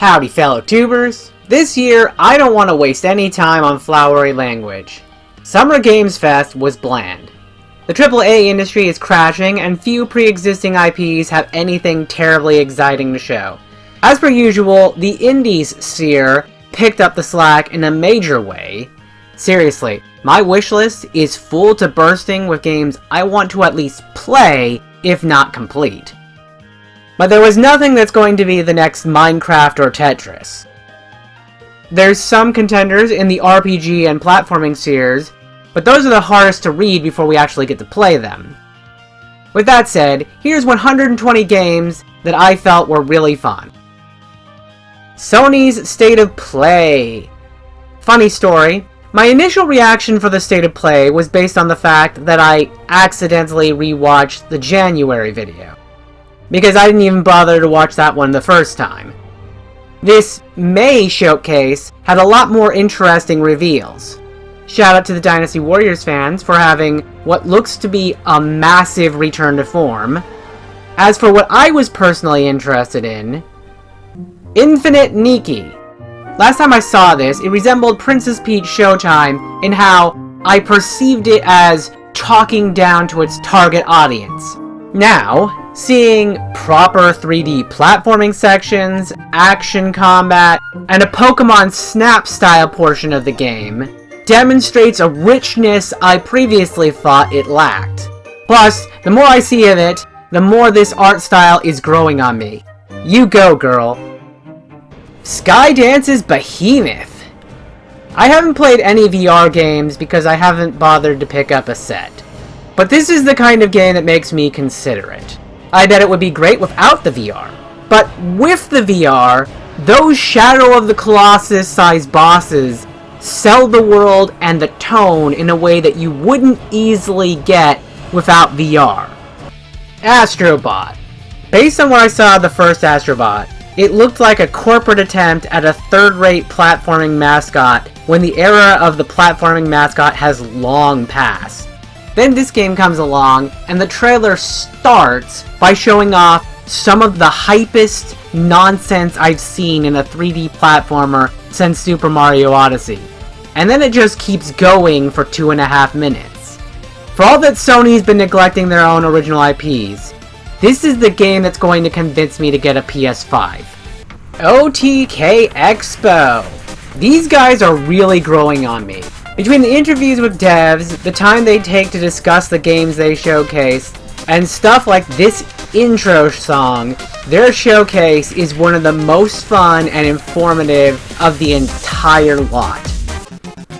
Howdy fellow tubers! This year, I don't want to waste any time on flowery language. Summer Games Fest was bland. The AAA industry is crashing and few pre-existing IPs have anything terribly exciting to show. As per usual, the indies sphere picked up the slack in a major way. Seriously, my wishlist is full to bursting with games I want to at least play, if not complete. But there was nothing that's going to be the next Minecraft or Tetris. There's some contenders in the RPG and platforming spheres, but those are the hardest to read before we actually get to play them. With that said, here's 120 games that I felt were really fun. Sony's State of Play. Funny story, my initial reaction for the State of Play was based on the fact that I accidentally rewatched the January video, because I didn't even bother to watch that one the first time. This May showcase had a lot more interesting reveals. Shout out to the Dynasty Warriors fans for having what looks to be a massive return to form. As for what I was personally interested in, Infinite Nikki. Last time I saw this, it resembled Princess Peach Showtime in how I perceived it as talking down to its target audience. Now, seeing proper 3D platforming sections, action combat, and a Pokemon Snap style portion of the game demonstrates a richness I previously thought it lacked. Plus, the more I see of it, the more this art style is growing on me. You go, girl. Skydance's Behemoth. I haven't played any VR games because I haven't bothered to pick up a set. But this is the kind of game that makes me consider it. I bet it would be great without the VR. But with the VR, those Shadow of the Colossus sized bosses sell the world and the tone in a way that you wouldn't easily get without VR. Astrobot. Based on what I saw of the first Astrobot, it looked like a corporate attempt at a third-rate platforming mascot when the era of the platforming mascot has long passed. Then this game comes along, and the trailer starts by showing off some of the hypest nonsense I've seen in a 3D platformer since Super Mario Odyssey. And then it just keeps going for 2.5 minutes. For all that Sony's been neglecting their own original IPs, this is the game that's going to convince me to get a PS5. OTK Expo. These guys are really growing on me. Between the interviews with devs, the time they take to discuss the games they showcase, and stuff like this intro song, their showcase is one of the most fun and informative of the entire lot.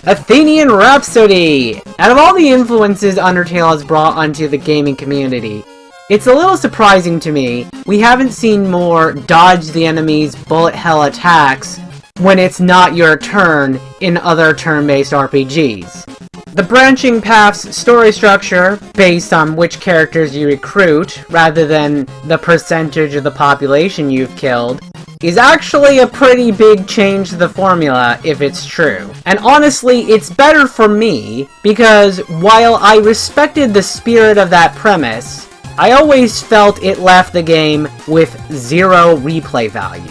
Athanian Rhapsody! Out of all the influences Undertale has brought onto the gaming community, it's a little surprising to me we haven't seen more dodge the enemy's bullet hell attacks when it's not your turn in other turn-based RPGs. The branching paths story structure, based on which characters you recruit, rather than the percentage of the population you've killed, is actually a pretty big change to the formula if it's true. And honestly, it's better for me, because while I respected the spirit of that premise, I always felt it left the game with zero replay value.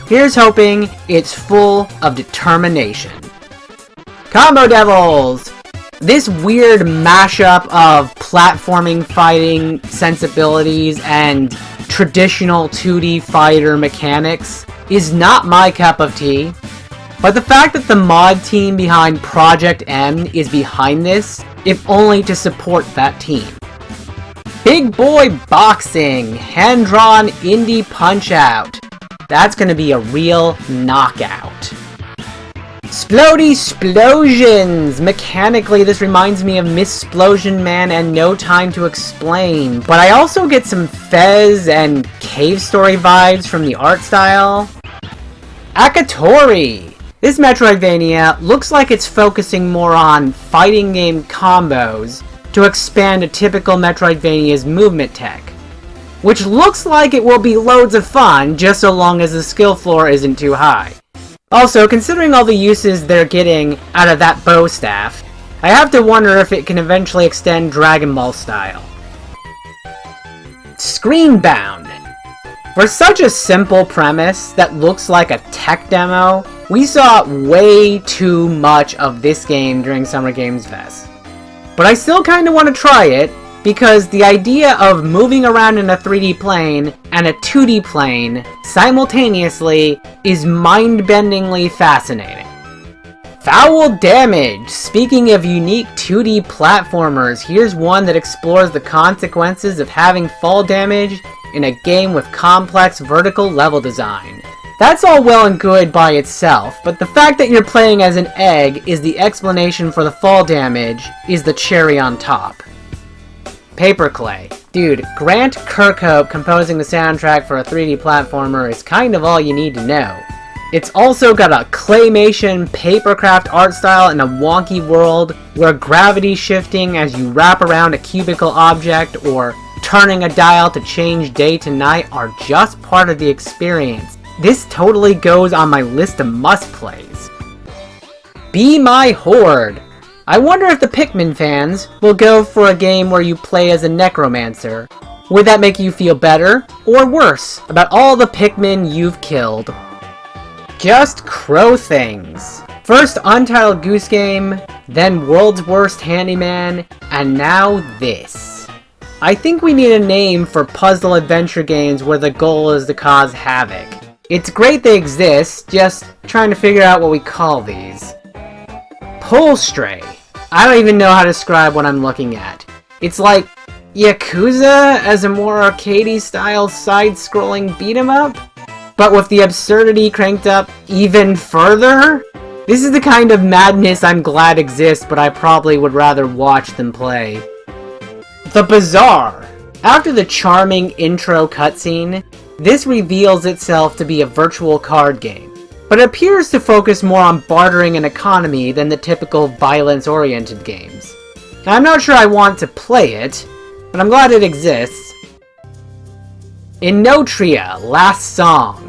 Here's hoping it's full of determination. Combo Devils! This weird mashup of platforming fighting sensibilities and traditional 2D fighter mechanics is not my cup of tea. But the fact that the mod team behind Project M is behind this, if only to support that team. Big Boy Boxing, hand-drawn indie punch-out. That's gonna be a real knockout. Splodey Splosions! Mechanically, this reminds me of Miss Splosion Man and No Time to Explain, but I also get some Fez and Cave Story vibes from the art style. Akatori! This Metroidvania looks like it's focusing more on fighting game combos to expand a typical Metroidvania's movement tech, which looks like it will be loads of fun just so long as the skill floor isn't too high. Also, considering all the uses they're getting out of that bow staff, I have to wonder if it can eventually extend Dragon Ball style. Screenbound. For such a simple premise that looks like a tech demo, we saw way too much of this game during Summer Games Fest. But I still kinda want to try it, because the idea of moving around in a 3D plane and a 2D plane simultaneously is mind-bendingly fascinating. Fowl Damage! Speaking of unique 2D platformers, here's one that explores the consequences of having fall damage in a game with complex vertical level design. That's all well and good by itself, but the fact that you're playing as an egg is the explanation for the fall damage is the cherry on top. Paperclay. Dude, Grant Kirkhope composing the soundtrack for a 3D platformer is kind of all you need to know. It's also got a claymation papercraft art style in a wonky world where gravity shifting as you wrap around a cubical object or turning a dial to change day to night are just part of the experience. This totally goes on my list of must-plays. Be My Hoard. I wonder if the Pikmin fans will go for a game where you play as a necromancer. Would that make you feel better or worse about all the Pikmin you've killed? Just Crow Things. First Untitled Goose Game, then World's Worst Handyman, and now this. I think we need a name for puzzle adventure games where the goal is to cause havoc. It's great they exist, just trying to figure out what we call these. Pull Stray. I don't even know how to describe what I'm looking at. It's like Yakuza as a more arcadey style side-scrolling beat-em-up, but with the absurdity cranked up even further? This is the kind of madness I'm glad exists, but I probably would rather watch than play. The Bazzar. After the charming intro cutscene, this reveals itself to be a virtual card game, but it appears to focus more on bartering and economy than the typical violence-oriented games. Now, I'm not sure I want to play it, but I'm glad it exists. Innotria Last Song.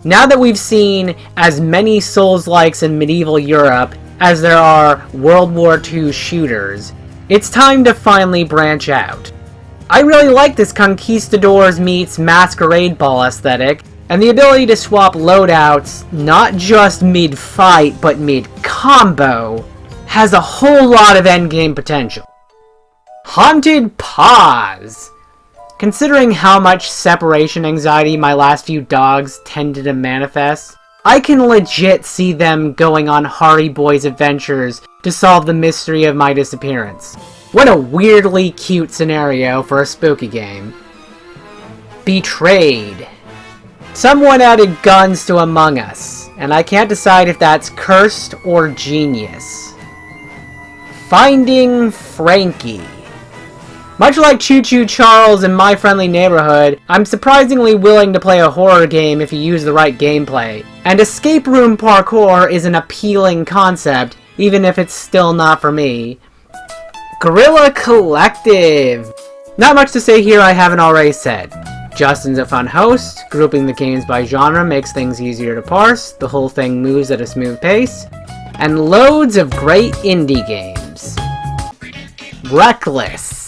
Now that we've seen as many Souls-likes in medieval Europe as there are World War II shooters, it's time to finally branch out. I really like this Conquistadors meets Masquerade Ball aesthetic, and the ability to swap loadouts, not just mid-fight, but mid-combo, has a whole lot of endgame potential. Haunted Paws! Considering how much separation anxiety my last few dogs tended to manifest, I can legit see them going on Harry Boy's adventures to solve the mystery of my disappearance. What a weirdly cute scenario for a spooky game. Betrayed. Someone added guns to Among Us, and I can't decide if that's cursed or genius. Finding Frankie. Much like Choo Choo Charles in My Friendly Neighborhood, I'm surprisingly willing to play a horror game if you use the right gameplay, and escape room parkour is an appealing concept, even if it's still not for me. Gorrilla Collective! Not much to say here I haven't already said. Justin's a fun host, grouping the games by genre makes things easier to parse, the whole thing moves at a smooth pace, and loads of great indie games. Wrekless.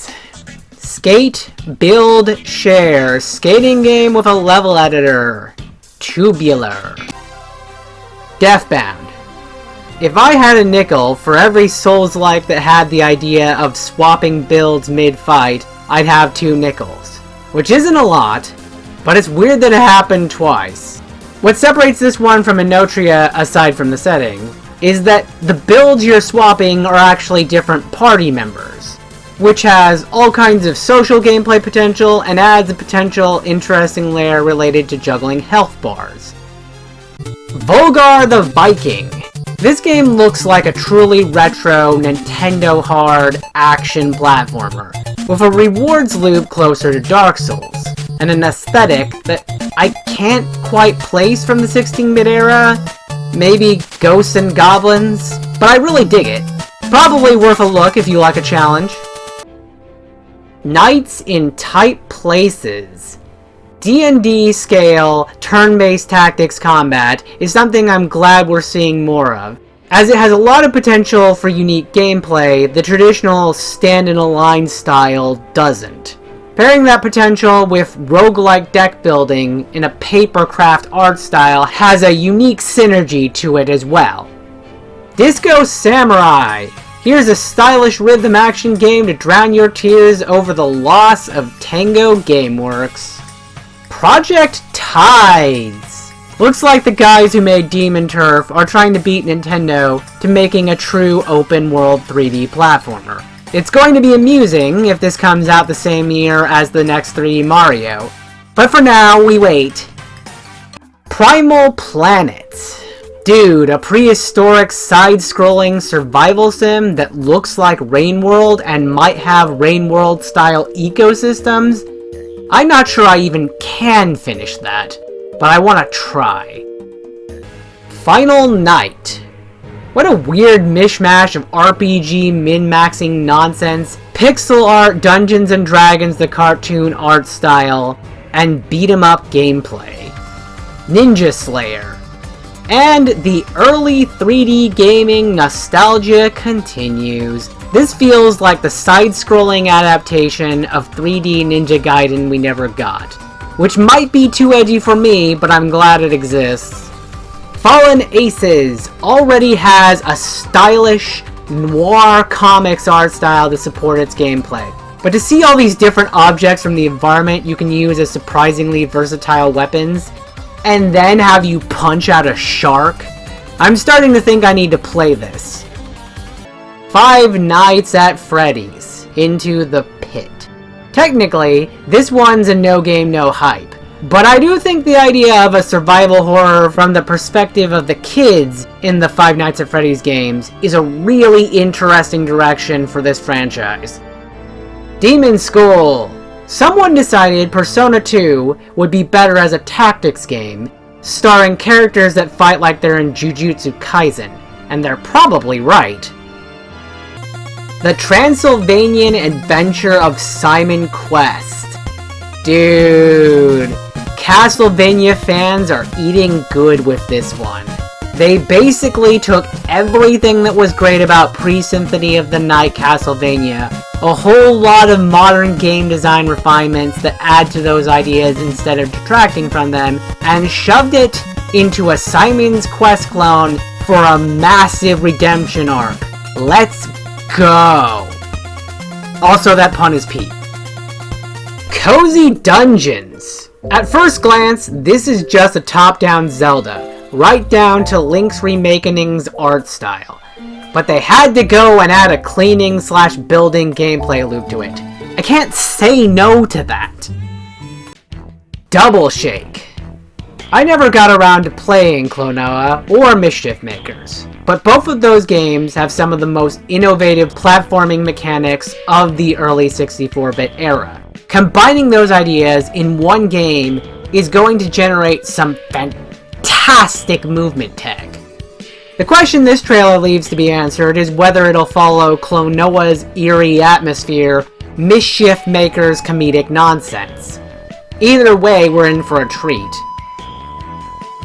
Skate, build, share. Skating game with a level editor. Tubular. Deathbound. If I had a nickel for every Souls-like that had the idea of swapping builds mid-fight, I'd have 2 nickels. Which isn't a lot, but it's weird that it happened twice. What separates this one from Innotria, aside from the setting, is that the builds you're swapping are actually different party members, which has all kinds of social gameplay potential and adds a potential interesting layer related to juggling health bars. Volgar the Viking. This game looks like a truly retro Nintendo hard action platformer, with a rewards loop closer to Dark Souls, and an aesthetic that I can't quite place from the 16-bit era, maybe Ghosts and Goblins, but I really dig it. Probably worth a look if you like a challenge. Knights in Tight Places. D&D scale, turn-based tactics combat is something I'm glad we're seeing more of, as it has a lot of potential for unique gameplay the traditional stand-in-a-line style doesn't. Pairing that potential with roguelike deck building in a papercraft art style has a unique synergy to it as well. Disco Samurai! Here's a stylish rhythm action game to drown your tears over the loss of Tango Gameworks. Project Tides! Looks like the guys who made Demon Turf are trying to beat Nintendo to making a true open-world 3D platformer. It's going to be amusing if this comes out the same year as the next 3D Mario. But for now, we wait. Primal Planet. Dude, a prehistoric side-scrolling survival sim that looks like Rain World and might have Rain World-style ecosystems? I'm not sure I even can finish that, but I want to try. Final Night. What a weird mishmash of RPG min-maxing nonsense, pixel art, Dungeons & Dragons the cartoon art style, and beat-em-up gameplay. Ninja Slayer. And the early 3D gaming nostalgia continues. This feels like the side-scrolling adaptation of 3D Ninja Gaiden we never got. Which might be too edgy for me, but I'm glad it exists. Fallen Aces already has a stylish, noir comics art style to support its gameplay. But to see all these different objects from the environment you can use as surprisingly versatile weapons, and then have you punch out a shark? I'm starting to think I need to play this. Five Nights at Freddy's, Into the Pit. Technically, this one's a no game, no hype. But I do think the idea of a survival horror from the perspective of the kids in the Five Nights at Freddy's games is a really interesting direction for this franchise. Demon School. Someone decided Persona 2 would be better as a tactics game, starring characters that fight like they're in Jujutsu Kaisen, and they're probably right. The Transylvanian Adventure of Simon Quest. Dude, Castlevania fans are eating good with this one. They basically took everything that was great about pre-Symphony of the Night Castlevania, a whole lot of modern game design refinements that add to those ideas instead of detracting from them, and shoved it into a Simon's Quest clone for a massive redemption arc. Let's go! Also, that pun is Pete. Cozy Dungeons. At first glance, this is just a top-down Zelda, right down to Link's Remakening's art style. But they had to go and add a cleaning/building gameplay loop to it. I can't say no to that. Double Shake. I never got around to playing Klonoa or Mischief Makers, but both of those games have some of the most innovative platforming mechanics of the early 64-bit era. Combining those ideas in one game is going to generate some fantastic movement tech. The question this trailer leaves to be answered is whether it'll follow Klonoa's eerie atmosphere, Mischief Maker's comedic nonsense. Either way, we're in for a treat.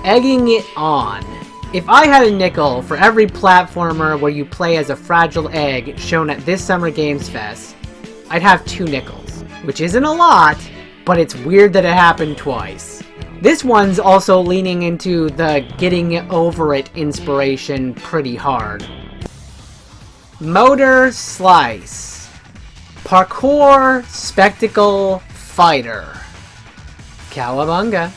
Egging it on. If I had a nickel for every platformer where you play as a fragile egg shown at this Summer Games Fest, I'd have 2 nickels. Which isn't a lot, but it's weird that it happened twice. This one's also leaning into the getting over it inspiration pretty hard. MotoSlice. Parkour Spectacle Fighter. Cowabunga.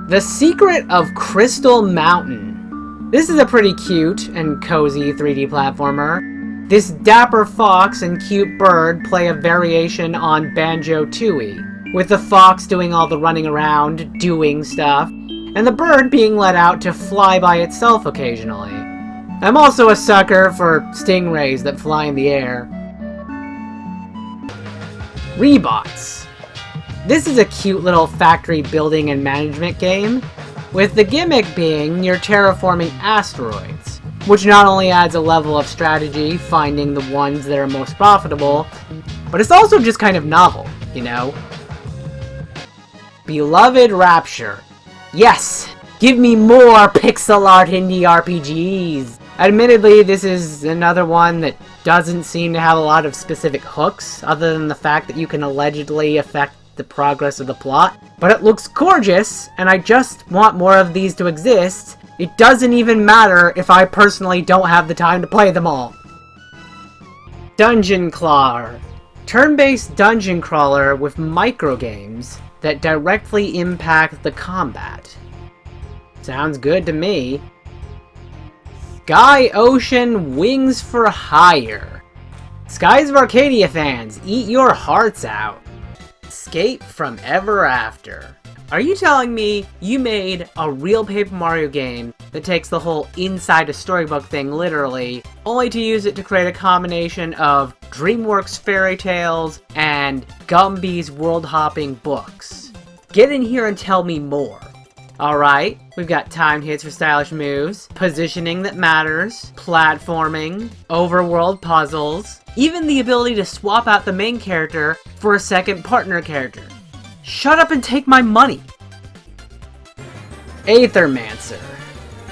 The Secret of Crystal Mountain. This is a pretty cute and cozy 3D platformer. This dapper fox and cute bird play a variation on Banjo-Tooie, with the fox doing all the running around, doing stuff, and the bird being let out to fly by itself occasionally. I'm also a sucker for stingrays that fly in the air. Rebots. This is a cute little factory building and management game, with the gimmick being you're terraforming asteroids, which not only adds a level of strategy, finding the ones that are most profitable, but it's also just kind of novel, you know? Beloved Rapture. Yes! Give me more pixel art indie RPGs! Admittedly, this is another one that doesn't seem to have a lot of specific hooks, other than the fact that you can allegedly affect the progress of the plot. But it looks gorgeous, and I just want more of these to exist. It doesn't even matter if I personally don't have the time to play them all. Dungeon Crawler. Turn-based dungeon crawler with microgames that directly impact the combat. Sounds good to me. Sky Ocean Wings for Hire. Skies of Arcadia fans, eat your hearts out. Escape from Ever After. Are you telling me you made a real Paper Mario game that takes the whole inside a storybook thing literally, only to use it to create a combination of DreamWorks fairy tales and Gumby's world-hopping books? Get in here and tell me more. Alright, we've got timed hits for stylish moves, positioning that matters, platforming, overworld puzzles, even the ability to swap out the main character for a second partner character. Shut up and take my money! Aether Mancer.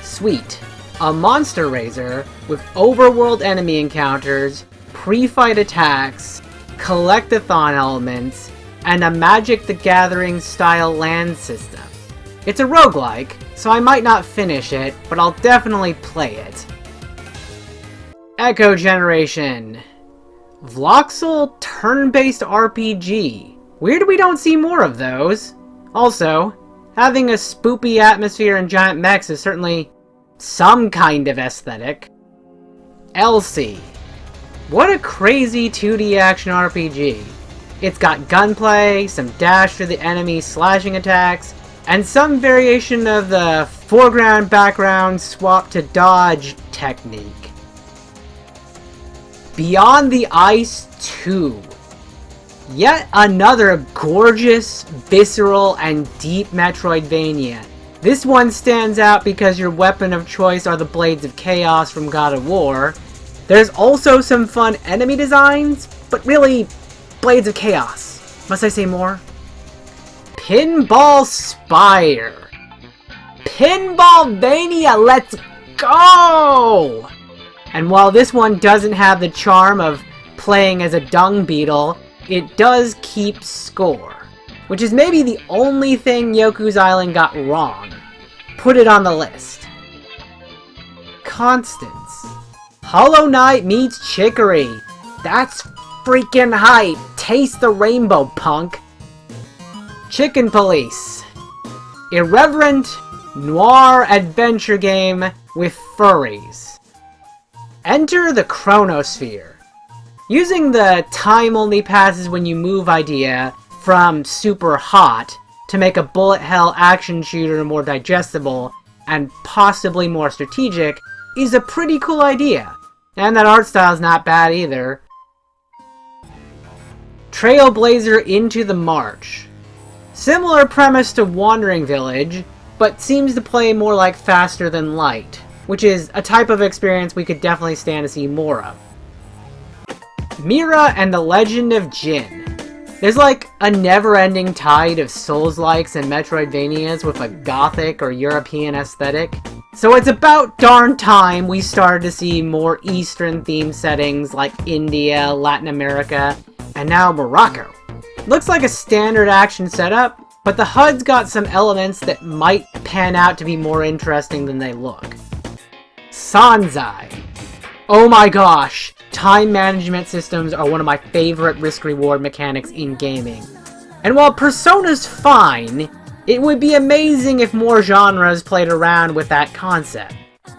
Sweet. A monster raiser with overworld enemy encounters, pre-fight attacks, collectathon elements, and a Magic the Gathering style land system. It's a roguelike, so I might not finish it, but I'll definitely play it. Echo Generation. Vloxel turn-based RPG. Weird we don't see more of those. Also, having a spoopy atmosphere and giant mechs is certainly some kind of aesthetic. Elsie. What a crazy 2D action RPG. It's got gunplay, some dash through the enemy slashing attacks, and some variation of the foreground-background swap to dodge technique. Beyond the Ice 2. Yet another gorgeous, visceral, and deep Metroidvania. This one stands out because your weapon of choice are the Blades of Chaos from God of War. There's also some fun enemy designs, but really, Blades of Chaos. Must I say more? Pinball Spire. Pinballvania, let's go! And while this one doesn't have the charm of playing as a dung beetle, it does keep score, which is maybe the only thing Yoku's Island got wrong. Put it on the list. Constance. Hollow Knight meets Chicory. That's freaking hype. Taste the rainbow, punk. Chicken Police. Irreverent noir adventure game with furries. Enter the Chronosphere. Using the time only passes when you move idea from super hot to make a bullet hell action shooter more digestible and possibly more strategic is a pretty cool idea. And that art style's not bad either. Trailblazer Into the March. Similar premise to Wandering Village, but seems to play more like Faster Than Light, which is a type of experience we could definitely stand to see more of. Mira and the Legend of Jin. There's like a never-ending tide of Souls-likes and Metroidvanias with a gothic or European aesthetic. So it's about darn time we started to see more Eastern-themed settings like India, Latin America, and now Morocco. Looks like a standard action setup, but the HUD's got some elements that might pan out to be more interesting than they look. Sanzai. Oh my gosh, time management systems are one of my favorite risk-reward mechanics in gaming. And while Persona's fine, it would be amazing if more genres played around with that concept.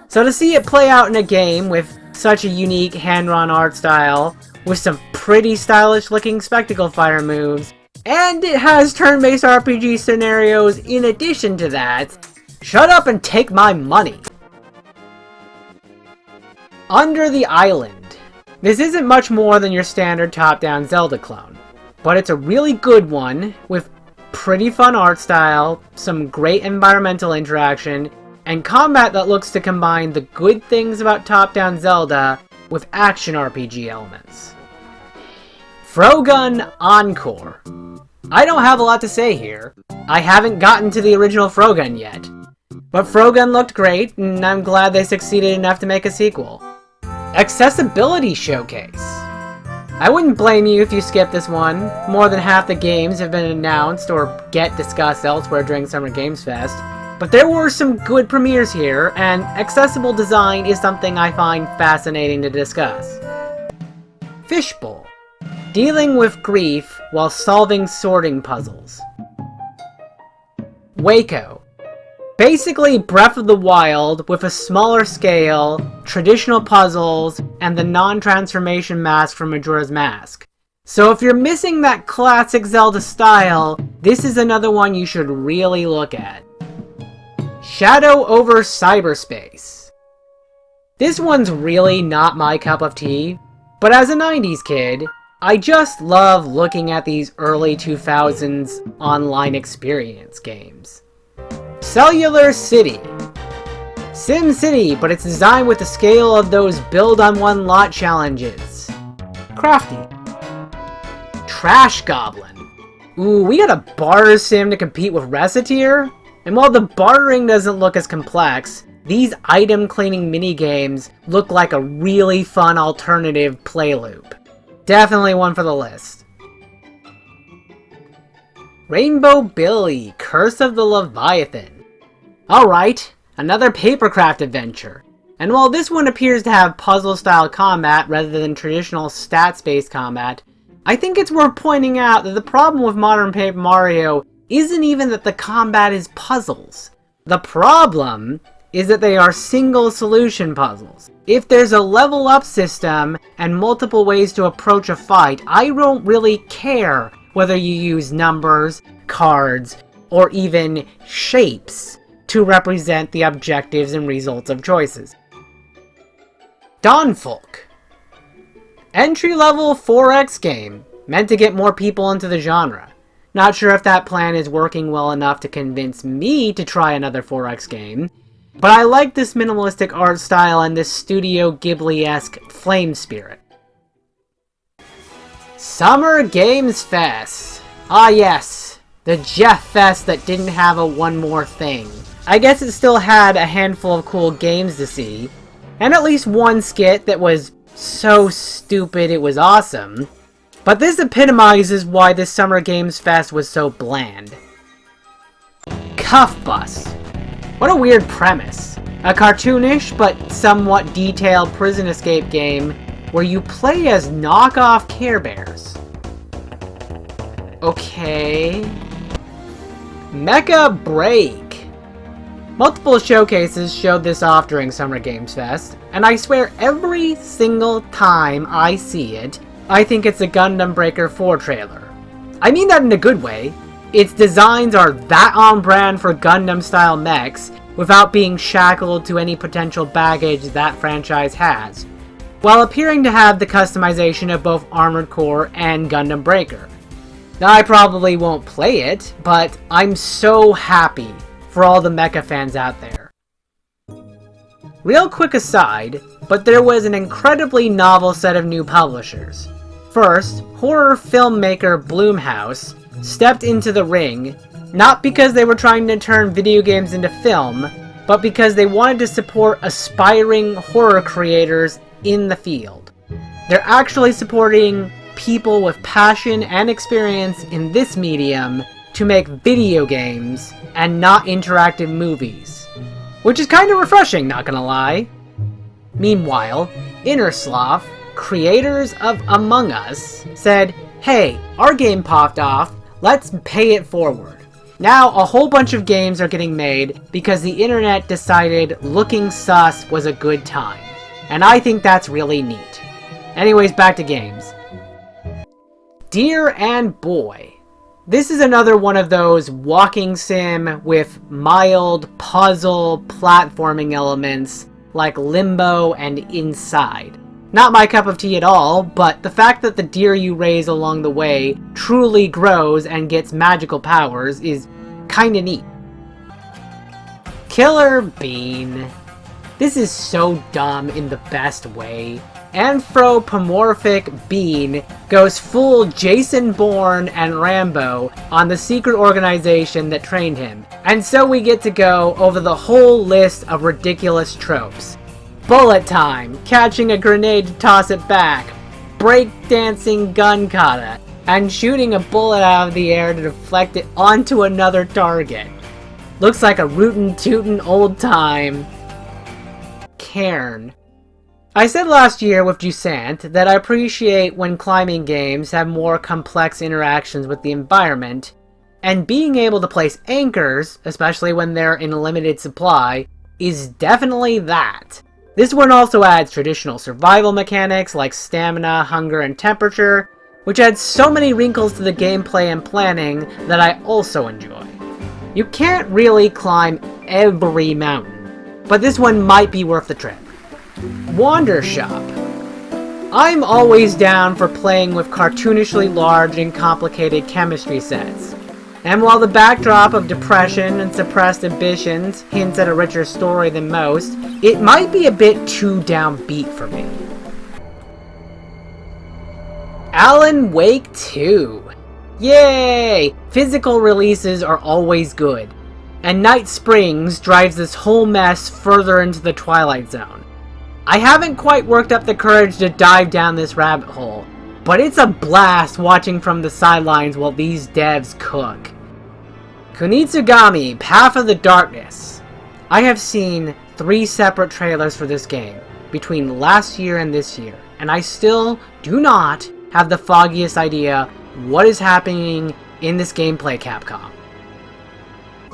So to see it play out in a game with such a unique hand-drawn art style, with some pretty stylish looking spectacle fire moves, and it has turn-based RPG scenarios in addition to that, shut up and take my money! Under the Island. This isn't much more than your standard top-down Zelda clone, but it's a really good one with pretty fun art style, some great environmental interaction, and combat that looks to combine the good things about top-down Zelda with action RPG elements. Frogun Encore. I don't have a lot to say here. I haven't gotten to the original Frogun yet. But Frogun looked great, and I'm glad they succeeded enough to make a sequel. Accessibility Showcase. I wouldn't blame you if you skipped this one. More than half the games have been announced or get discussed elsewhere during Summer Games Fest. But there were some good premieres here, and accessible design is something I find fascinating to discuss. Fishbowl. Dealing with grief while solving sorting puzzles. Waco. Basically Breath of the Wild with a smaller scale, traditional puzzles, and the non-transformation mask from Majora's Mask. So if you're missing that classic Zelda style, this is another one you should really look at. Shadow over Cyberspace. This one's really not my cup of tea, but as a 90s kid, I just love looking at these early 2000s online experience games. Cellular City. Sim City, but it's designed with the scale of those build on one lot challenges. Crafty. Trash Goblin. Ooh, we got a barter sim to compete with Reciteer? And while the bartering doesn't look as complex, these item cleaning minigames look like a really fun alternative play loop. Definitely one for the list. Rainbow Billy, Curse of the Leviathan. Alright, another papercraft adventure. And while this one appears to have puzzle-style combat rather than traditional stats-based combat, I think it's worth pointing out that the problem with modern Paper Mario isn't even that the combat is puzzles. The problem is that they are single solution puzzles. If there's a level up system and multiple ways to approach a fight, I don't really care whether you use numbers, cards, or even shapes to represent the objectives and results of choices. Dawnfolk. Entry-level 4X game, meant to get more people into the genre. Not sure if that plan is working well enough to convince me to try another 4X game, but I like this minimalistic art style and this Studio Ghibli-esque flame spirit. Summer Games Fest. Ah yes, the Jeff Fest that didn't have a one more thing. I guess it still had a handful of cool games to see, and at least one skit that was so stupid it was awesome. But this epitomizes why this Summer Games Fest was so bland. Cuff Bus. What a weird premise. A cartoonish but somewhat detailed prison escape game where you play as knockoff Care Bears. Okay. Mecha Break. Multiple showcases showed this off during Summer Games Fest, and I swear every single time I see it, I think it's a Gundam Breaker 4 trailer. I mean that in a good way. Its designs are that on brand for Gundam-style mechs without being shackled to any potential baggage that franchise has, while appearing to have the customization of both Armored Core and Gundam Breaker. Now I probably won't play it, but I'm so happy for all the mecha fans out there. Real quick aside, but there was an incredibly novel set of new publishers. First, horror filmmaker Blumhouse stepped into the ring, not because they were trying to turn video games into film, but because they wanted to support aspiring horror creators in the field. They're actually supporting people with passion and experience in this medium to make video games and not interactive movies. Which is kind of refreshing, not gonna lie. Meanwhile, Innersloth, creators of Among Us, said, hey, our game popped off, let's pay it forward. Now a whole bunch of games are getting made because the internet decided looking sus was a good time. And I think that's really neat. Anyways, back to games. Deer and Boy. This is another one of those walking sim with mild puzzle platforming elements like Limbo and Inside. Not my cup of tea at all, but the fact that the deer you raise along the way truly grows and gets magical powers is kinda neat. Killer Bean. This is so dumb in the best way. Anthropomorphic Bean goes full Jason Bourne and Rambo on the secret organization that trained him, and so we get to go over the whole list of ridiculous tropes. bullet time, catching a grenade to toss it back, breakdancing gun kata, and shooting a bullet out of the air to deflect it onto another target. Looks like a rootin' tootin' old time cairn. I said last year with Jusant that I appreciate when climbing games have more complex interactions with the environment, and being able to place anchors, especially when they're in a limited supply, is definitely that. This one also adds traditional survival mechanics like stamina, hunger, and temperature, which adds so many wrinkles to the gameplay and planning that I also enjoy. You can't really climb every mountain, but this one might be worth the trip. Wander Shop. I'm always down for playing with cartoonishly large and complicated chemistry sets. And while the backdrop of depression and suppressed ambitions hints at a richer story than most, it might be a bit too downbeat for me. Alan Wake 2. Yay! Physical releases are always good. And Night Springs drives this whole mess further into the Twilight Zone. I haven't quite worked up the courage to dive down this rabbit hole, but it's a blast watching from the sidelines while these devs cook. Kunitsugami, Path of the Darkness. I have seen 3 separate trailers for this game, between last year and this year, and I still do not have the foggiest idea what is happening in this gameplay, Capcom.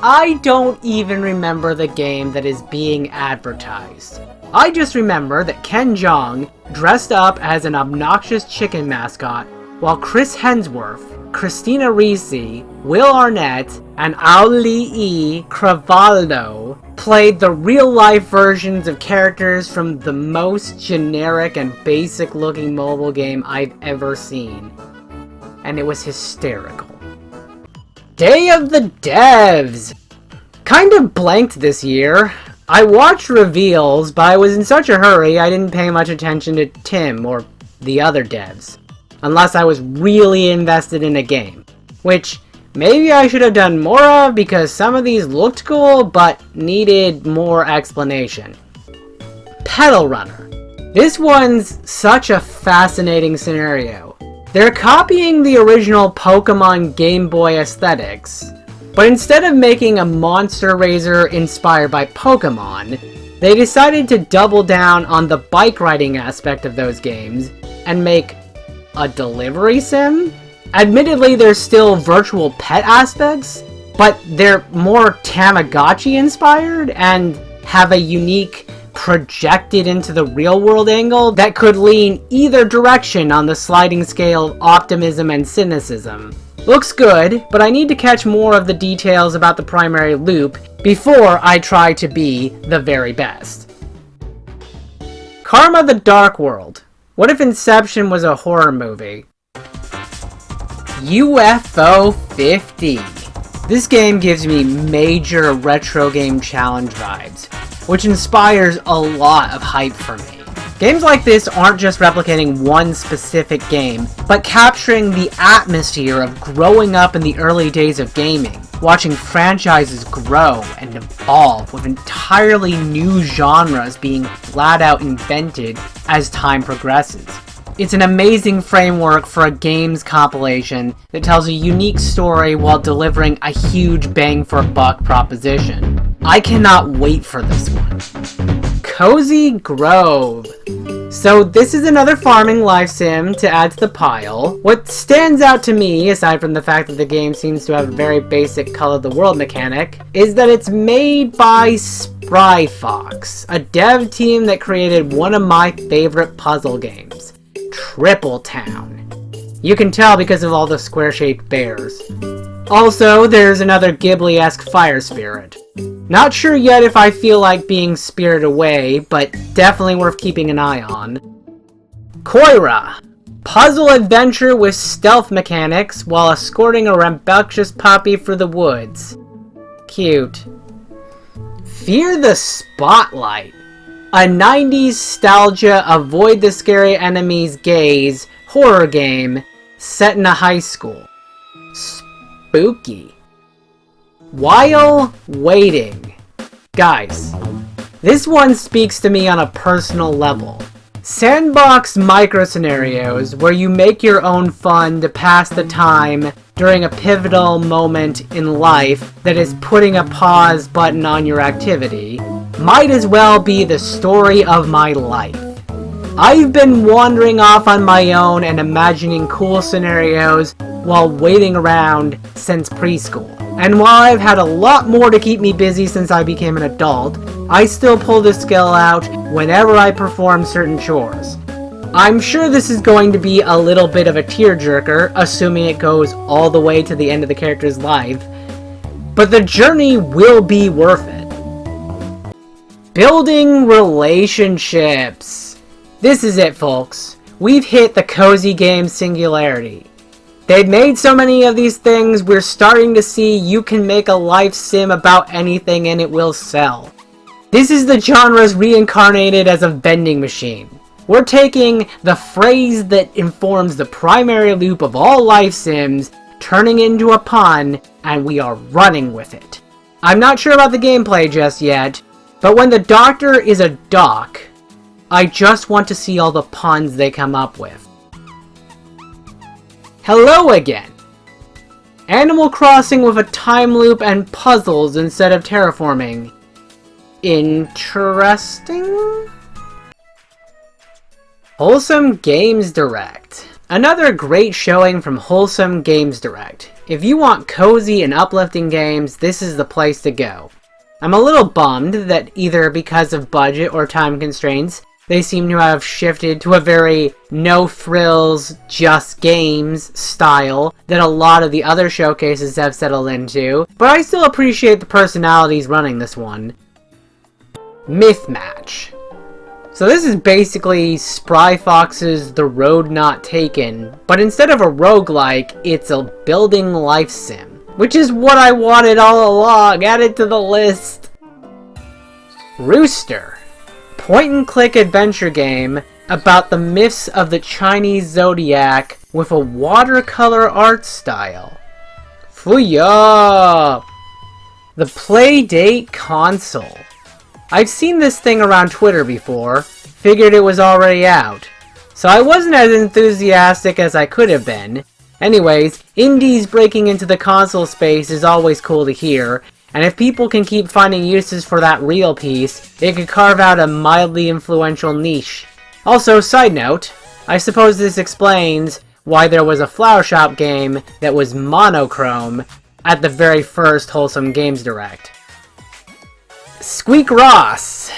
I don't even remember the game that is being advertised. I just remember that Ken Jeong dressed up as an obnoxious chicken mascot, while Chris Hemsworth, Christina Ricci, Will Arnett, and Auli'i Cravalho played the real-life versions of characters from the most generic and basic-looking mobile game I've ever seen. And it was hysterical. Day of the Devs! Kind of blanked this year. I watched reveals, but I was in such a hurry I didn't pay much attention to Tim or the other devs. Unless I was really invested in a game. Which maybe I should have done more of because some of these looked cool but needed more explanation. Petal Runner. This one's such a fascinating scenario. They're copying the original Pokemon Game Boy aesthetics, but instead of making a monster raiser inspired by Pokemon, they decided to double down on the bike riding aspect of those games and make a delivery sim? Admittedly, there's still virtual pet aspects, but they're more Tamagotchi inspired and have a unique projected into the real world angle that could lean either direction on the sliding scale of optimism and cynicism. Looks good, but I need to catch more of the details about the primary loop before I try to be the very best. Karma the Dark World. What if Inception was a horror movie? UFO 50. This game gives me major retro game challenge vibes, which inspires a lot of hype for me. Games like this aren't just replicating one specific game, but capturing the atmosphere of growing up in the early days of gaming, watching franchises grow and evolve with entirely new genres being flat out invented as time progresses. It's an amazing framework for a games compilation that tells a unique story while delivering a huge bang for buck proposition. I cannot wait for this one. Cozy Grove. So this is another farming life sim to add to the pile. What stands out to me, aside from the fact that the game seems to have a very basic color the world mechanic, is that it's made by Spry Fox, a dev team that created one of my favorite puzzle games, Triple Town. You can tell because of all the square-shaped bears. Also, there's another Ghibli-esque fire spirit. Not sure yet if I feel like being spirited away, but definitely worth keeping an eye on. Koira. Puzzle adventure with stealth mechanics while escorting a rambunctious puppy through the woods. Cute. Fear the Spotlight. A 90s nostalgia avoid the scary enemy's gaze horror game set in a high school. Spooky. While waiting. Guys, This one speaks to me on a personal level. Sandbox micro-scenarios where you make your own fun to pass the time during a pivotal moment in life that is putting a pause button on your activity might as well be the story of my life. I've been wandering off on my own and imagining cool scenarios while waiting around since preschool. And while I've had a lot more to keep me busy since I became an adult, I still pull this skill out whenever I perform certain chores. I'm sure this is going to be a little bit of a tearjerker, assuming it goes all the way to the end of the character's life, but the journey will be worth it. Building relationships. This is it, folks. We've hit the cozy game singularity. They've made so many of these things, we're starting to see you can make a life sim about anything and it will sell. This is the genre's reincarnated as a vending machine. We're taking the phrase that informs the primary loop of all life sims, turning into a pun, and we are running with it. I'm not sure about the gameplay just yet, but when the doctor is a doc, I just want to see all the puns they come up with. Hello again! Animal Crossing with a time loop and puzzles instead of terraforming. Interesting? Wholesome Games Direct. Another great showing from Wholesome Games Direct. If you want cozy and uplifting games, this is the place to go. I'm a little bummed that either because of budget or time constraints, they seem to have shifted to a very no-frills, just games style that a lot of the other showcases have settled into, but I still appreciate the personalities running this one. Myth Match. So this is basically Spry Fox's The Road Not Taken, but instead of a roguelike, it's a building life sim, which is what I wanted all along. Add it to the list. Rooster. Point-and-click adventure game about the myths of the Chinese zodiac with a watercolor art style. Fuya! The Playdate Console. I've seen this thing around Twitter before, figured it was already out, so I wasn't as enthusiastic as I could have been. Anyways, indies breaking into the console space is always cool to hear, and if people can keep finding uses for that real piece, it could carve out a mildly influential niche. Also, side note, I suppose this explains why there was a Flower Shop game that was monochrome at the very first Wholesome Games Direct. Squeak Ross.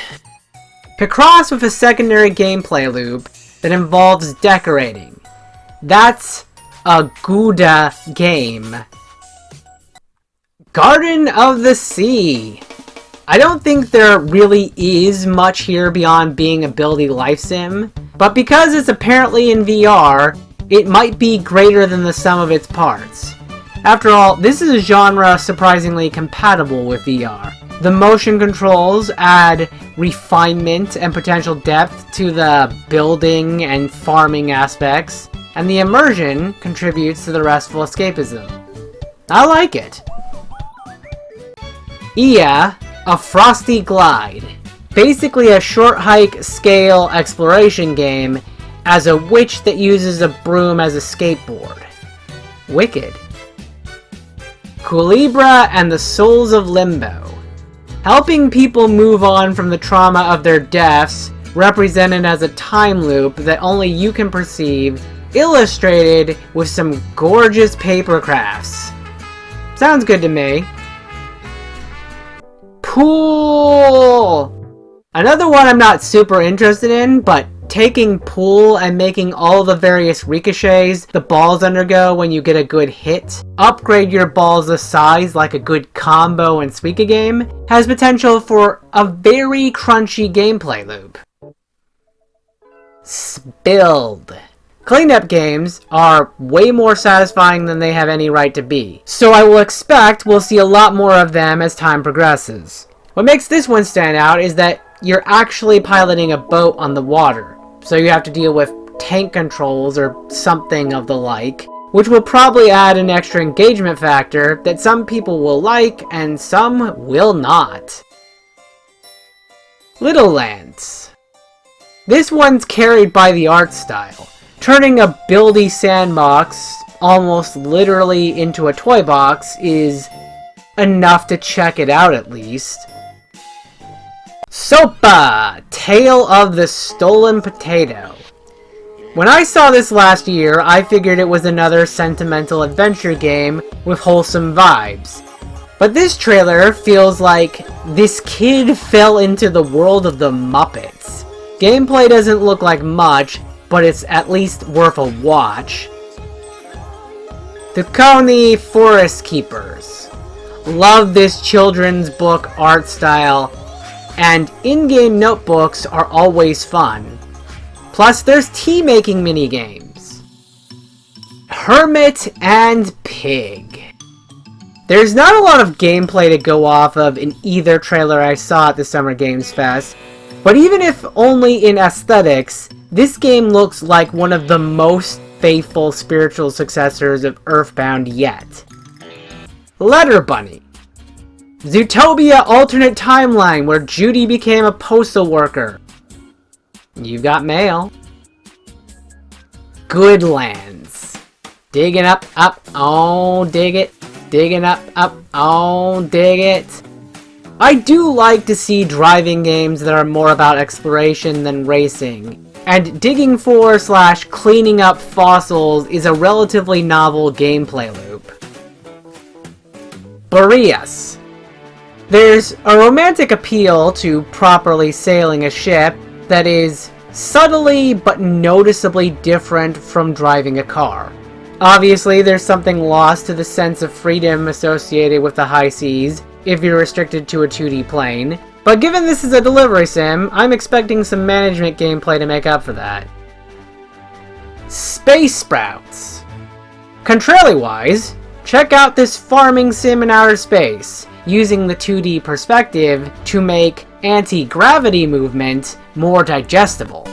Picross with a secondary gameplay loop that involves decorating. That's a Gouda game. Garden of the Sea. I don't think there really is much here beyond being a buildy life sim, but because it's apparently in VR, it might be greater than the sum of its parts. After all, this is a genre surprisingly compatible with VR. The motion controls add refinement and potential depth to the building and farming aspects, and the immersion contributes to the restful escapism. I like it. Ia, a Frosty Glide. Basically a short hike scale exploration game as a witch that uses a broom as a skateboard. Wicked. Culebra and the Souls of Limbo. Helping people move on from the trauma of their deaths, represented as a time loop that only you can perceive, illustrated with some gorgeous paper crafts. Sounds good to me. Pool! Another one I'm not super interested in, but taking pool and making all the various ricochets the balls undergo when you get a good hit, upgrade your balls to size like a good combo and Suika game, has potential for a very crunchy gameplay loop. Spilled. Cleanup games are way more satisfying than they have any right to be, so I will expect we'll see a lot more of them as time progresses. What makes this one stand out is that you're actually piloting a boat on the water, so you have to deal with tank controls or something of the like, which will probably add an extra engagement factor that some people will like and some will not. Little Lands. This one's carried by the art style. Turning a buildy sandbox almost literally into a toy box is enough to check it out at least. Sopa! Tale of the Stolen Potato. When I saw this last year, I figured it was another sentimental adventure game with wholesome vibes. But this trailer feels like this kid fell into the world of the Muppets. Gameplay doesn't look like much, but it's at least worth a watch. The Coney Forest Keepers. Love this children's book art style, and in-game notebooks are always fun. Plus there's tea-making minigames. Hermit and Pig. There's not a lot of gameplay to go off of in either trailer I saw at the Summer Games Fest, but even if only in aesthetics, this game looks like one of the most faithful spiritual successors of Earthbound yet. Letter Bunny. Zootopia alternate timeline where Judy became a postal worker. You've got mail. Goodlands. Digging up, oh, dig it. Digging up, oh, dig it. I do like to see driving games that are more about exploration than racing, and digging for / cleaning up fossils is a relatively novel gameplay loop. Boreas. There's a romantic appeal to properly sailing a ship that is subtly but noticeably different from driving a car. Obviously, there's something lost to the sense of freedom associated with the high seas if you're restricted to a 2D plane, but given this is a delivery sim, I'm expecting some management gameplay to make up for that. Space Sprouts. Contrarily-wise, check out this farming sim in outer space, using the 2D perspective to make anti-gravity movement more digestible.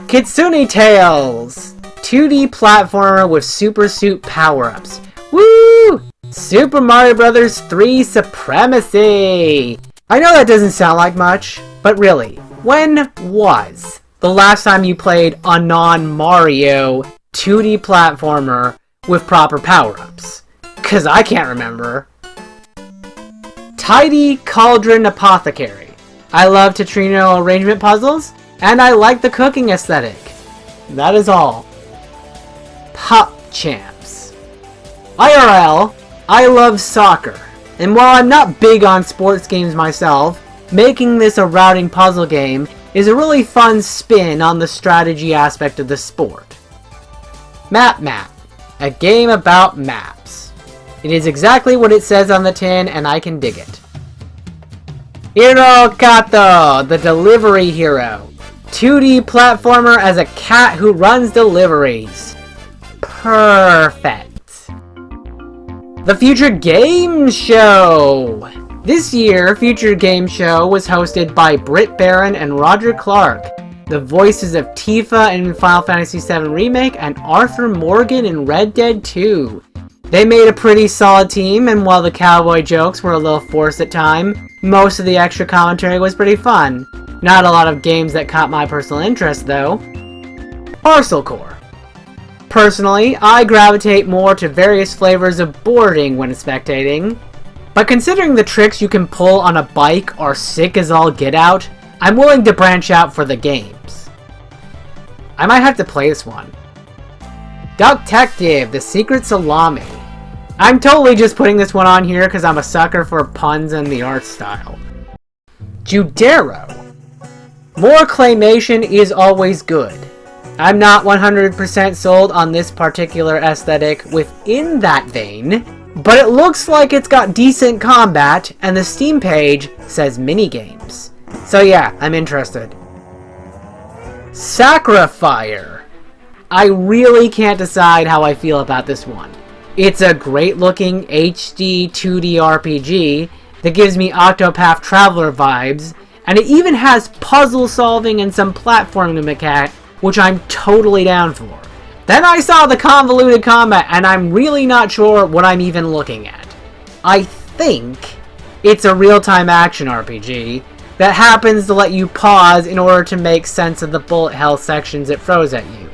Kitsune Tales. 2D platformer with super suit power-ups. Woo! Super Mario Bros. 3 Supremacy! I know that doesn't sound like much, but really, when was the last time you played a non-Mario 2D platformer with proper power-ups? 'Cause I can't remember. Tidy Cauldron Apothecary. I love Tetrino arrangement puzzles, and I like the cooking aesthetic. That is all. Pop Champs. IRL, I love soccer, and while I'm not big on sports games myself, making this a routing puzzle game is a really fun spin on the strategy aspect of the sport. Map, a game about maps. It is exactly what it says on the tin, and I can dig it. Hirokato, the delivery hero. 2D platformer as a cat who runs deliveries. Perfect. The Future Game Show! This year, Future Game Show was hosted by Britt Barron and Roger Clark, the voices of Tifa in Final Fantasy VII Remake and Arthur Morgan in Red Dead 2. They made a pretty solid team, and while the cowboy jokes were a little forced at times, most of the extra commentary was pretty fun. Not a lot of games that caught my personal interest, though. Parcel Core. Personally, I gravitate more to various flavors of boarding when spectating, but considering the tricks you can pull on a bike are sick as all get out, I'm willing to branch out for the games. I might have to play this one. Ducktective, the Secret Salami. I'm totally just putting this one on here because I'm a sucker for puns and the art style. Judero. More claymation is always good. I'm not 100% sold on this particular aesthetic within that vein, but it looks like it's got decent combat, and the Steam page says minigames. So yeah, I'm interested. Sacrifier. I really can't decide how I feel about this one. It's a great looking HD 2D RPG that gives me Octopath Traveler vibes, and it even has puzzle solving and some platforming mechanic, which I'm totally down for. Then I saw the convoluted combat, and I'm really not sure what I'm even looking at. I think it's a real-time action RPG, that happens to let you pause in order to make sense of the bullet hell sections it throws at you.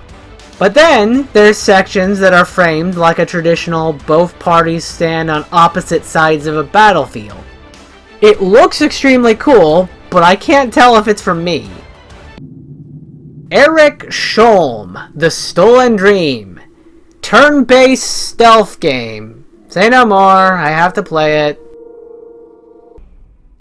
But then, there's sections that are framed like a traditional both parties stand on opposite sides of a battlefield. It looks extremely cool, but I can't tell if it's for me. Eric Scholm, The Stolen Dream. Turn-based stealth game. Say no more, I have to play it.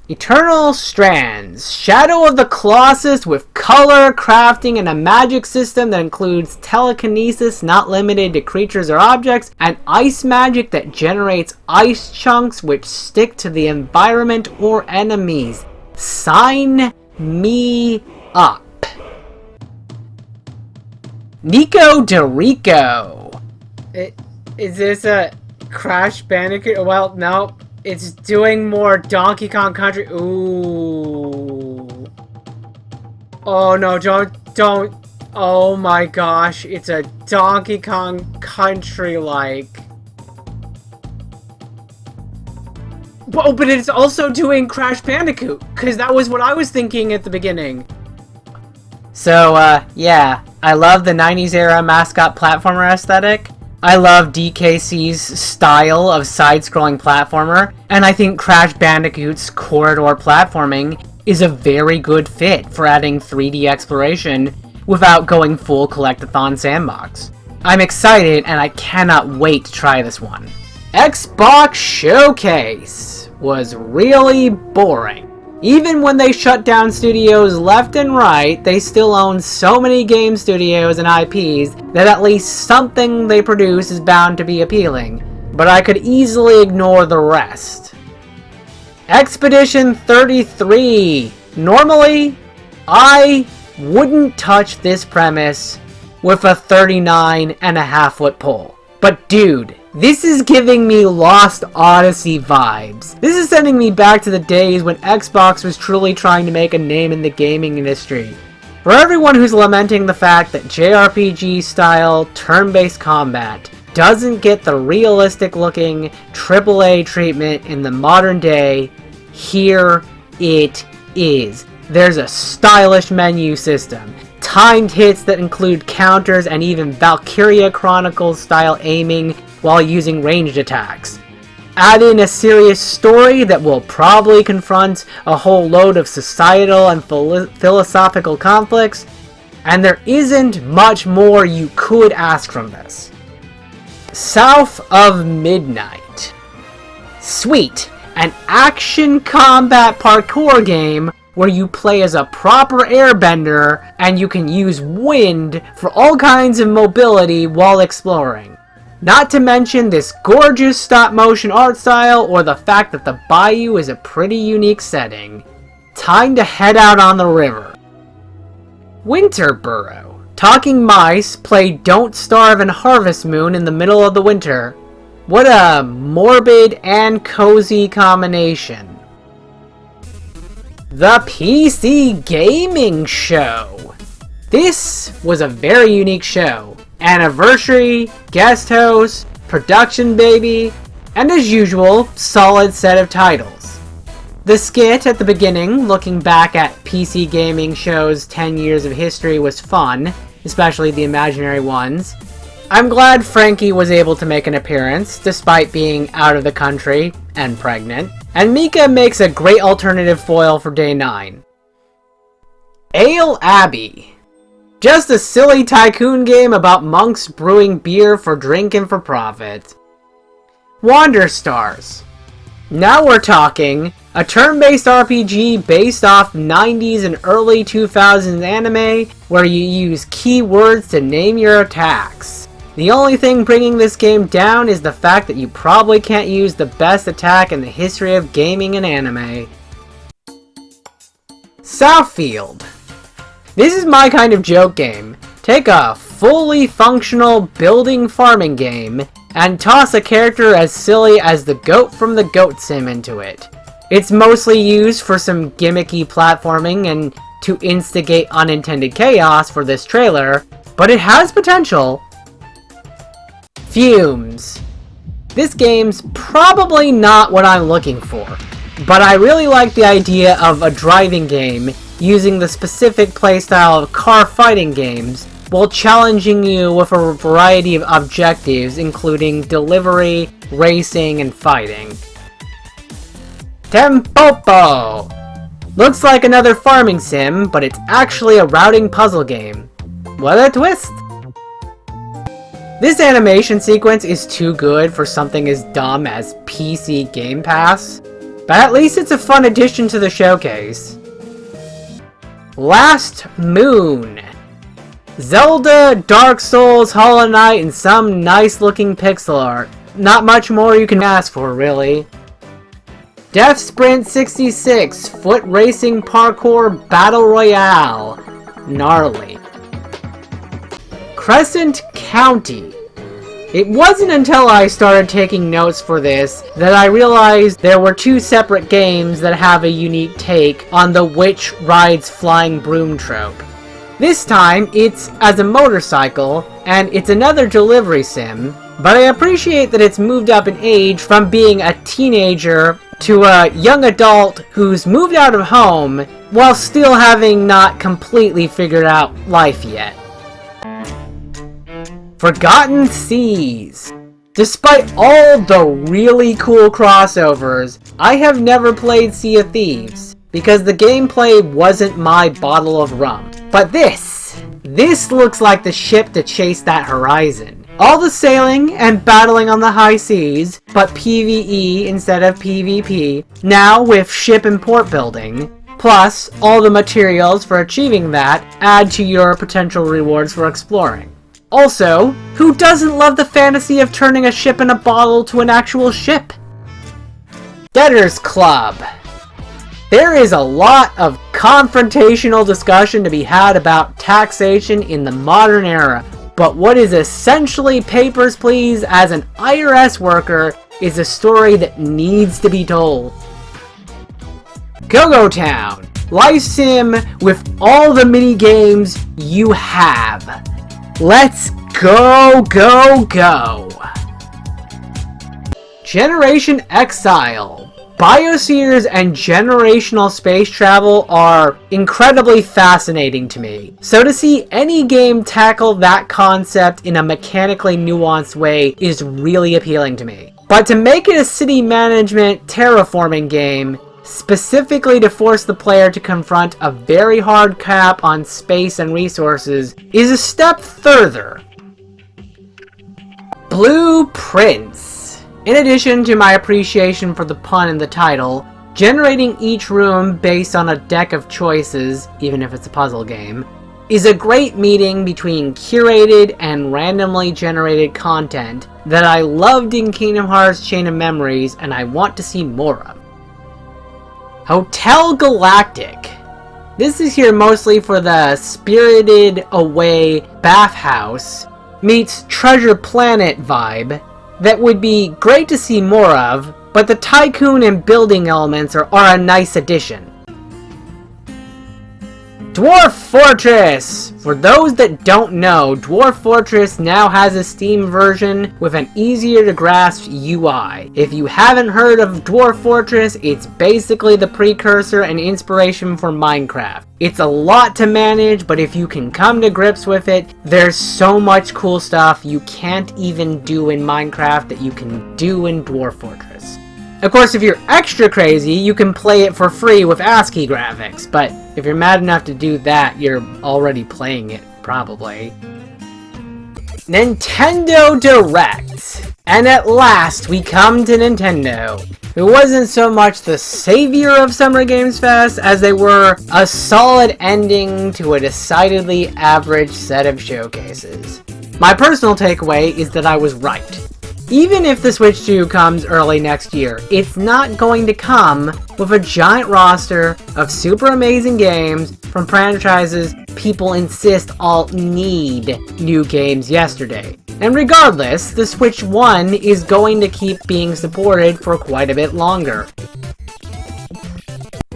Eternal Strands, Shadow of the Colossus with color, crafting, and a magic system that includes telekinesis not limited to creatures or objects, and ice magic that generates ice chunks which stick to the environment or enemies. Sign me up. Nico DeRico. Is this a Crash Bandicoot? Well, no. It's doing more Donkey Kong Country. Ooh. Oh no, don't. Oh my gosh, it's a Donkey Kong Country-like. Oh, but it's also doing Crash Bandicoot, because that was what I was thinking at the beginning. So, yeah, I love the 90s era mascot platformer aesthetic. I love DKC's style of side-scrolling platformer, and I think Crash Bandicoot's corridor platforming is a very good fit for adding 3D exploration without going full Collectathon sandbox. I'm excited, and I cannot wait to try this one. Xbox Showcase was really boring. Even when they shut down studios left and right, they still own so many game studios and IPs that at least something they produce is bound to be appealing, but I could easily ignore the rest. Expedition 33. Normally, I wouldn't touch this premise with a 39.5-foot pole. But dude, this is giving me Lost Odyssey vibes. This is sending me back to the days when Xbox was truly trying to make a name in the gaming industry. For everyone who's lamenting the fact that JRPG-style turn-based combat doesn't get the realistic-looking AAA treatment in the modern day, here it is. There's a stylish menu system, timed hits that include counters, and even Valkyria Chronicles-style aiming while using ranged attacks. Add in a serious story that will probably confront a whole load of societal and philosophical conflicts, and there isn't much more you could ask from this. South of Midnight. Sweet, an action combat parkour game where you play as a proper airbender and you can use wind for all kinds of mobility while exploring. Not to mention this gorgeous stop-motion art style or the fact that the bayou is a pretty unique setting. Time to head out on the river. Winterboro. Talking mice play Don't Starve and Harvest Moon in the middle of the winter. What a morbid and cozy combination. The PC Gaming Show. This was a very unique show. Anniversary, guest host, production baby, and as usual, solid set of titles. The skit at the beginning, looking back at PC Gaming Show's 10 years of history, was fun, especially the imaginary ones. I'm glad Frankie was able to make an appearance, despite being out of the country and pregnant, and Mika makes a great alternative foil for Day 9. Ale Abbey. Just a silly tycoon game about monks brewing beer for drink and for profit. Wander Stars. Now we're talking. A turn-based RPG based off 90s and early 2000s anime where you use keywords to name your attacks. The only thing bringing this game down is the fact that you probably can't use the best attack in the history of gaming and anime. Southfield. This is my kind of joke game. Take a fully functional building farming game and toss a character as silly as the goat from the Goat Sim into it. It's mostly used for some gimmicky platforming and to instigate unintended chaos for this trailer, but it has potential. Fumes. This game's probably not what I'm looking for. but I really like the idea of a driving game using the specific playstyle of car fighting games, while challenging you with a variety of objectives including delivery, racing, and fighting. Tempopo! Looks like another farming sim, but it's actually a routing puzzle game. What a twist! This animation sequence is too good for something as dumb as PC Game Pass, but at least it's a fun addition to the showcase. Last Moon. Zelda, Dark Souls, Hollow Knight, and some nice looking pixel art. Not much more you can ask for, really. Death Sprint 66, Foot Racing Parkour Battle Royale. Gnarly. Crescent County. It wasn't until I started taking notes for this that I realized there were two separate games that have a unique take on the witch rides flying broom trope. This time, it's as a motorcycle, and it's another delivery sim, but I appreciate that it's moved up in age from being a teenager to a young adult who's moved out of home while still having not completely figured out life yet. Forgotten Seas. Despite all the really cool crossovers, I have never played Sea of Thieves, because the gameplay wasn't my bottle of rum. But this looks like the ship to chase that horizon. All the sailing and battling on the high seas, but PvE instead of PvP, now with ship and port building, plus all the materials for achieving that add to your potential rewards for exploring. Also, who doesn't love the fantasy of turning a ship in a bottle to an actual ship? Debtors Club. There is a lot of confrontational discussion to be had about taxation in the modern era, but what is essentially Papers, Please as an IRS worker is a story that needs to be told. Go-Go Town. Life sim with all the mini games you have. Let's go, go, go! Generation Exile. Biospheres and generational space travel are incredibly fascinating to me, so to see any game tackle that concept in a mechanically nuanced way is really appealing to me. But to make it a city management terraforming game, specifically to force the player to confront a very hard cap on space and resources, is a step further. Blueprints. In addition to my appreciation for the pun in the title, generating each room based on a deck of choices, even if it's a puzzle game, is a great meeting between curated and randomly generated content that I loved in Kingdom Hearts Chain of Memories and I want to see more of. Hotel Galactic. This is here mostly for the Spirited Away bathhouse meets Treasure Planet vibe that would be great to see more of, but the tycoon and building elements are a nice addition. Dwarf Fortress! For those that don't know, Dwarf Fortress now has a Steam version with an easier to grasp UI. If you haven't heard of Dwarf Fortress, it's basically the precursor and inspiration for Minecraft. It's a lot to manage, but if you can come to grips with it, there's so much cool stuff you can't even do in Minecraft that you can do in Dwarf Fortress. Of course, if you're extra crazy, you can play it for free with ASCII graphics, but if you're mad enough to do that, you're already playing it, probably. Nintendo Direct! And at last, we come to Nintendo. It wasn't so much the savior of Summer Games Fest as they were a solid ending to a decidedly average set of showcases. My personal takeaway is that I was right. Even if the Switch 2 comes early next year, it's not going to come with a giant roster of super amazing games from franchises people insist all need new games yesterday. And regardless, the Switch 1 is going to keep being supported for quite a bit longer.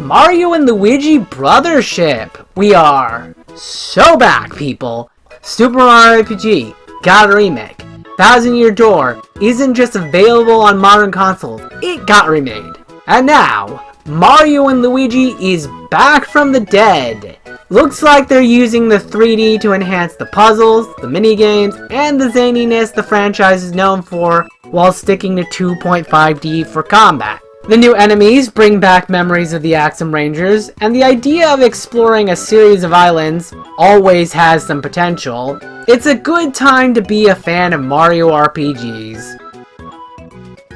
Mario and Luigi Brothership! We are so back, people! Super Mario RPG got a remake. Thousand Year Door isn't just available on modern consoles, it got remade. And now, Mario and Luigi is back from the dead. Looks like they're using the 3D to enhance the puzzles, the minigames, and the zaniness the franchise is known for, while sticking to 2.5D for combat. The new enemies bring back memories of the Axum Rangers, and the idea of exploring a series of islands always has some potential. It's a good time to be a fan of Mario RPGs.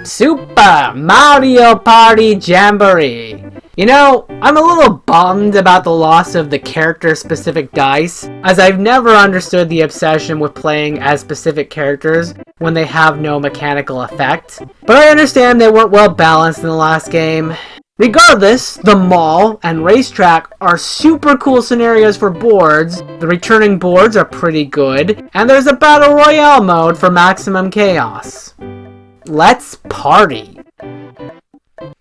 Super Mario Party Jamboree. You know, I'm a little bummed about the loss of the character-specific dice, as I've never understood the obsession with playing as specific characters when they have no mechanical effect. But I understand they weren't well balanced in the last game. Regardless, the mall and racetrack are super cool scenarios for boards, the returning boards are pretty good, and there's a battle royale mode for maximum chaos. Let's party!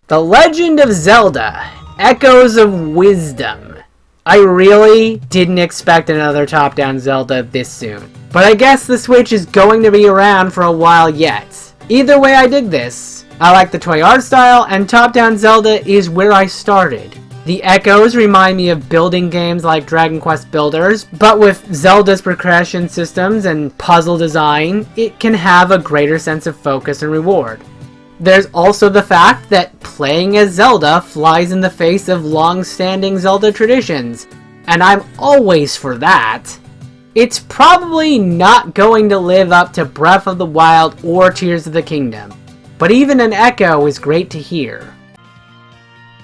The Legend of Zelda, Echoes of Wisdom. I really didn't expect another top-down Zelda this soon, but I guess the Switch is going to be around for a while yet. Either way, I dig this. I like the toy art style, and top-down Zelda is where I started. The Echoes remind me of building games like Dragon Quest Builders, but with Zelda's progression systems and puzzle design, it can have a greater sense of focus and reward. There's also the fact that playing as Zelda flies in the face of long-standing Zelda traditions, and I'm always for that. It's probably not going to live up to Breath of the Wild or Tears of the Kingdom, but even an echo is great to hear.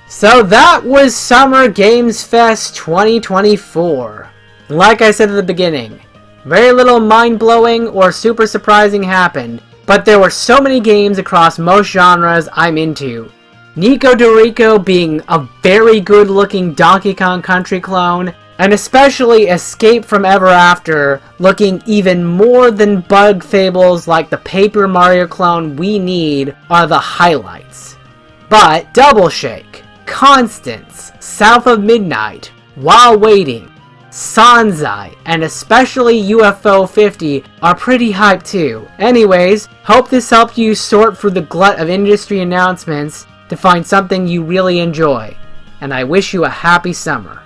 So that was Summer Games Fest 2024. Like I said at the beginning, very little mind-blowing or super surprising happened, but there were so many games across most genres I'm into. Nico Dorico being a very good looking Donkey Kong Country clone, and especially Escape from Ever After looking even more than bug fables like the Paper Mario clone we need are the highlights. But Double Shake, Constance, South of Midnight, While Waiting, Sanzai, and especially UFO 50 are pretty hyped too. Anyways, hope this helped you sort through the glut of industry announcements to find something you really enjoy. And I wish you a happy summer.